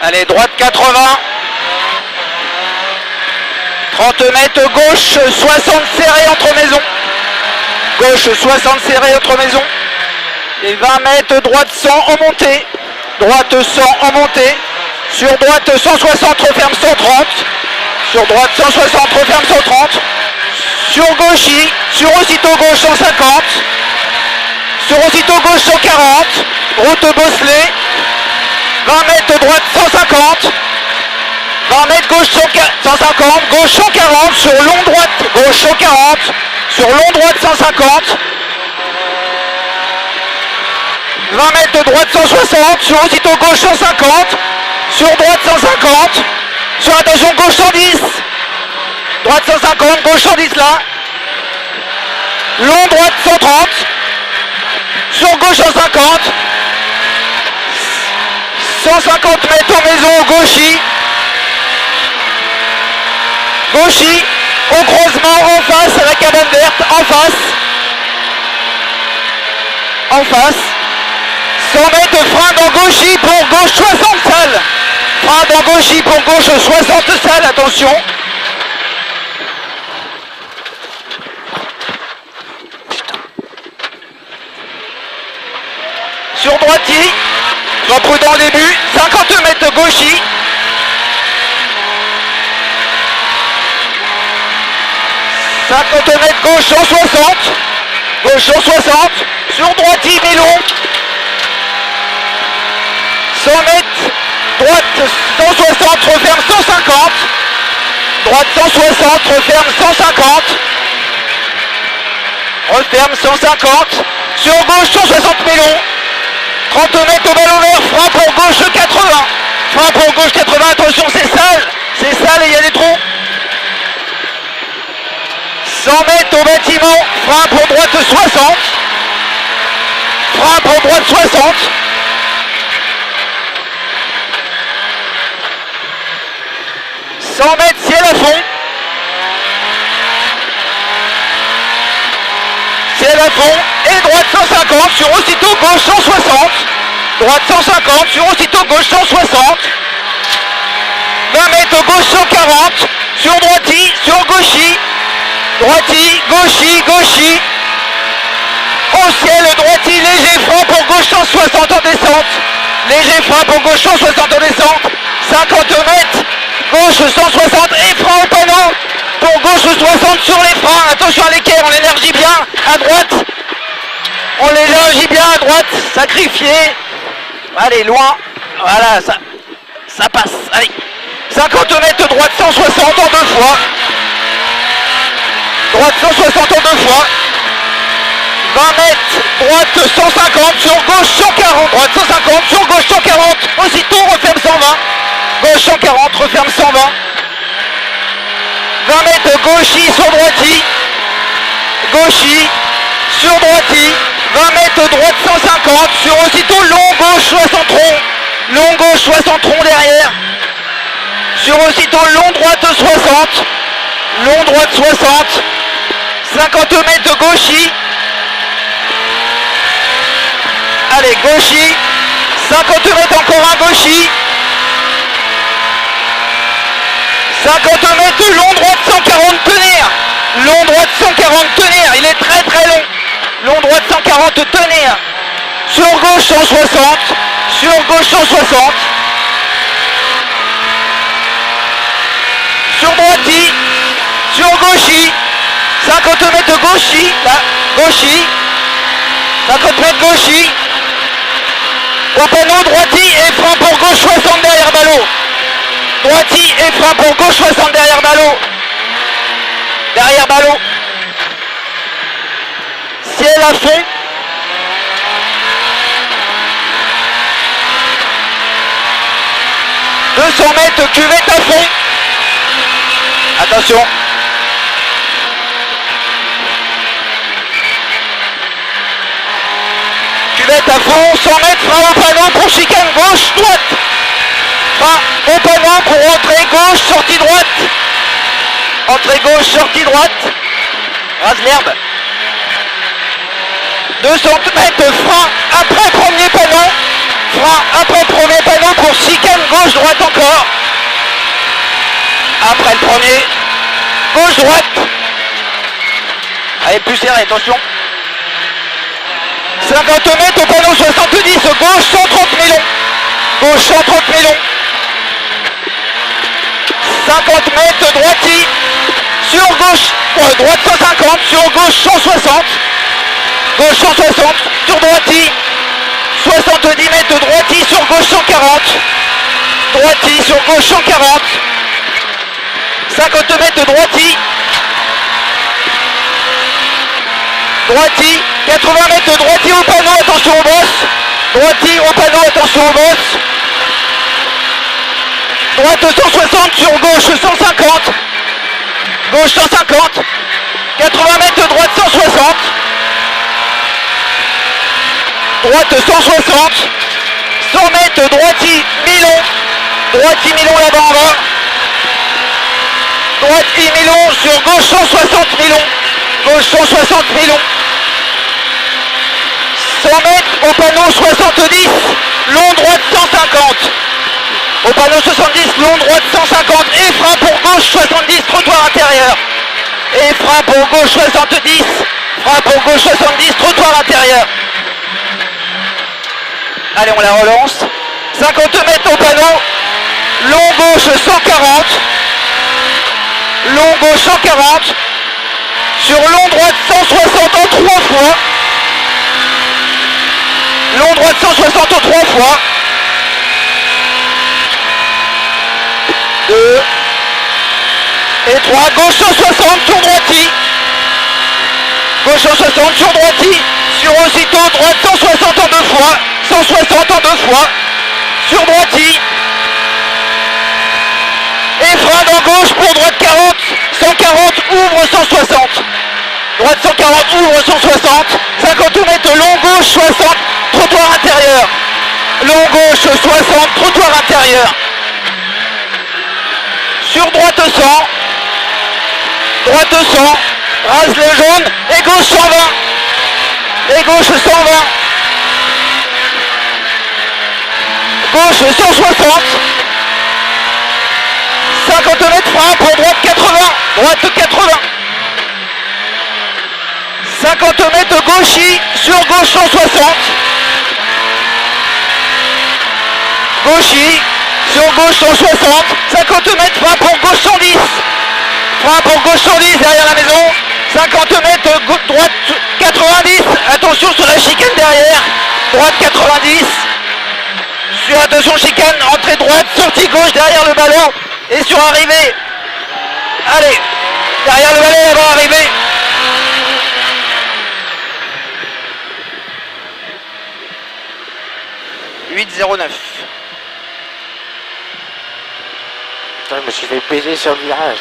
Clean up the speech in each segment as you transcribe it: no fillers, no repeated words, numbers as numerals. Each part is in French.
Allez, droite 80. 30 mètres gauche 60 serré entre maisons. Gauche 60 serré entre maisons. Et 20 mètres droite 100 en montée. Droite 100 en montée. Sur droite 160 referme 130. Sur droite 160 referme 130. Sur gauche, sur aussitôt gauche 150. Sur aussitôt gauche 140. Route bosselée. 20 mètres droite 150. 20 mètres gauche 150. Gauche 140. Sur long droite gauche 140. Sur long droite 150. 20 mètres droite 160. Sur aussitôt gauche 150. Sur droite 150. Sur attention gauche 110. Droite 150. Gauche 110 là. Long droite 130. Sur gauche 150. 150 mètres aux maisons gauchy. Gauchy. Au croisement en face à la cabane verte. En face. En face. 100 mètres frein dans gauchy pour gauche 60 salles. Frein dans gauchy pour gauche 60 salles. Attention. Sur droitier. Sois prudent au début. 50 mètres gauchy. 50 mètres gauche 160. Gauche 160. Sur droitier mais long. 100 mètres. Droite 160. Referme 150. Droite 160. Referme 150. Referme 150. Sur gauche 160 mais long. 30 mètres au ballon vert. Frein pour gauche 80. Frein pour gauche 80. Attention c'est sale. C'est sale et il y a des trous. 100 mètres au bâtiment, frein pour droite 60. Frein pour droite 60. 100 mètres ciel à fond. Ciel à fond et droite 150 sur aussitôt gauche 160. Droite 150 sur aussitôt gauche 160. 20 mètres gauche 140. Sur droiti, sur gauchy. Droiti, gauchy, gauchy. Au ciel, droiti, léger frein pour gauche 160 en descente. Léger frein pour gauche 160 en descente. 50 mètres, gauche 160 et frein au panneau. Pour gauche 60 sur les freins. Attention à l'équerre, on l'énergie bien à droite. On l'énergie bien à droite. Sacrifié. Allez, loin. Voilà, ça passe. Allez. 50 mètres droite 160 en deux fois. Droite 160 en deux fois. 20 mètres, droite 150, sur gauche 140, droite 150, sur gauche 140, aussitôt referme 120. Gauche 140, referme 120. 20 mètres gauchy sur droiti. Gauchy, sur droiti. 20 mètres droite 150, sur aussitôt long gauche 60 troncs. Long gauche 60 troncs derrière. Sur aussitôt long droite 60. Long droite 60. 50 mètres gauchy. Allez, gauchy. 50 mètres encore un gauchy. 50 mètres long droite 140 tenir. Long droite 140 tenir. Il est très très long. Long droite 140 tenir. Sur gauche 160. Sur gauche 160. Sur droiti. Sur gauchy. 50 mètres gauchy. Là. Gauchy. 50 mètres gauchy. Au panneau droiti et frein pour gauche 60 derrière ballot. Droiti et frein pour gauche 60 derrière ballot. Derrière ballot. Ciel à fond. « 200 mètres cuvette à fond. Attention. Cuvette à fond, 100 mètres, frein au panneau pour chicane gauche, droite. Frein au panneau pour entrée gauche, sortie droite. Entrée gauche, sortie droite. Rase l'herbe. 200 mètres, frein après premier panneau. frein après le premier panneau pour chicane gauche-droite encore. Après le premier, gauche-droite. Allez, plus serré, attention. 50 mètres au panneau 70, gauche 130 mélons. Gauche 130 mélons. 50 mètres droiti. Sur gauche, droite 150, sur gauche 160. Gauche 160, sur droiti. 70 mètres droiti, sur gauche 140. Droiti, sur gauche 140. 50 mètres droiti. Droiti, 80 mètres droiti au panneau, attention aux bosses. Droiti au panneau, attention aux bosses. Droite 160, sur gauche 150. Gauche 150. 80 mètres droite 160. Droite 160. 100 mètres droiti, Milon. Droiti, Milon là-bas en bas. Droiti, Milon, sur gauche 160 Milon. Gauche 160 Milon. 100 mètres au panneau 70, long droite 150. Au panneau 70, long droite 150 et frein pour gauche 70, trottoir intérieur. Et frein pour gauche 70, frein pour gauche 70, trottoir intérieur. Allez, on la relance. 50 mètres au panneau, long gauche 140. Long gauche 140. Sur long droite 160 en 3 fois. Long droite 160 en 3 fois. 2 et 3. Gauche 160 sur droiti. Gauche 160 sur droiti. Sur aussitôt droite 160 en 2 fois. 160 en 2 fois. Sur droiti. Et frein dans gauche pour droite 40. 140 ouvre 160. Droite 140 ouvre 160. 50 mètres long gauche 60. Trottoir intérieur. Long gauche 60. Trottoir intérieur. Sur droite 100. Droite 100. Rase le jaune. Et gauche 120. Et gauche 120. Gauche 160. 50 mètres frein pour droite 80. Droite 80. 50 mètres gauchis sur gauche 160. Gauchis sur gauche 160. 50 mètres frein pour gauche 110. Frein pour gauche 110 derrière la maison. 50 mètres droite 90. Attention sur la chicane derrière. Droite 90. Sur attention chicane, entrée droite, sortie gauche derrière le ballon. Et sur arrivée. Allez, derrière le ballon, elle va arriver. « 8,09. » Je me suis fait baiser sur le virage.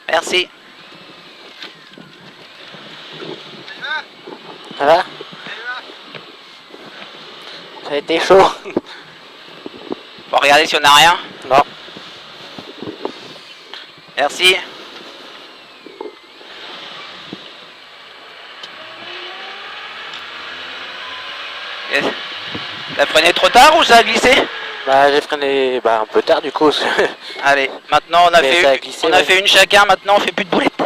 Merci. Ça va? Ça a été chaud. Bon, regardez si on n'a rien. Non. Merci. T'as freiné trop tard ou ça a glissé? Bah j'ai freiné un peu tard du coup. Allez, maintenant on a Mais ça a glissé, fait une chacun, maintenant on fait plus de boulettes.